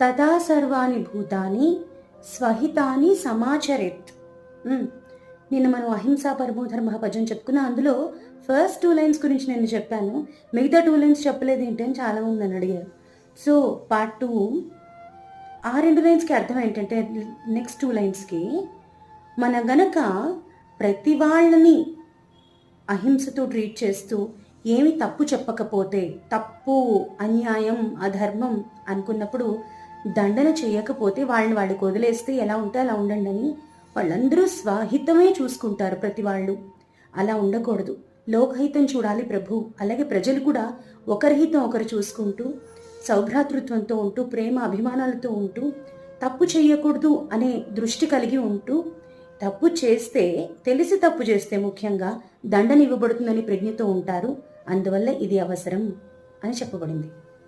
తదా సర్వాణి భూతాని స్వహితాని సమాచరేత్. నిన్న మనం అహింసా పరమో ధర్మ భజన చెప్పుకున్నా. అందులో ఫస్ట్ 2 లైన్స్ గురించి నేను చెప్పాను, మిగతా 2 లైన్స్ చెప్పలేదు ఏంటి అని చాలా మంది నన్ను అడిగారు. సో పార్ట్ 2 ఆ 2 లైన్స్కి అర్థం ఏంటంటే, నెక్స్ట్ 2 లైన్స్కి మన గనక ప్రతి వాళ్ళని అహింసతో ట్రీట్ చేస్తూ ఏమి తప్పు చెప్పకపోతే, తప్పు అన్యాయం అధర్మం అనుకున్నప్పుడు దండన చేయకపోతే, వాళ్ళకి వదిలేస్తే ఎలా ఉంటే అలా ఉండండి అని వాళ్ళందరూ స్వహితమే చూసుకుంటారు. ప్రతి వాళ్ళు అలా ఉండకూడదు, లోకహితం చూడాలి ప్రభు. అలాగే ప్రజలు కూడా ఒకరి హితం ఒకరు చూసుకుంటూ సౌభ్రాతృత్వంతో ఉంటూ ప్రేమ అభిమానాలతో ఉంటూ తప్పు చేయకూడదు అనే దృష్టి కలిగి ఉంటూ, తప్పు చేస్తే తెలిసి తప్పు చేస్తే ముఖ్యంగా దండనివ్వబడుతుందని ప్రజ్ఞతో ఉంటారు. అందువల్ల ఇది అవసరం అని చెప్పబడింది.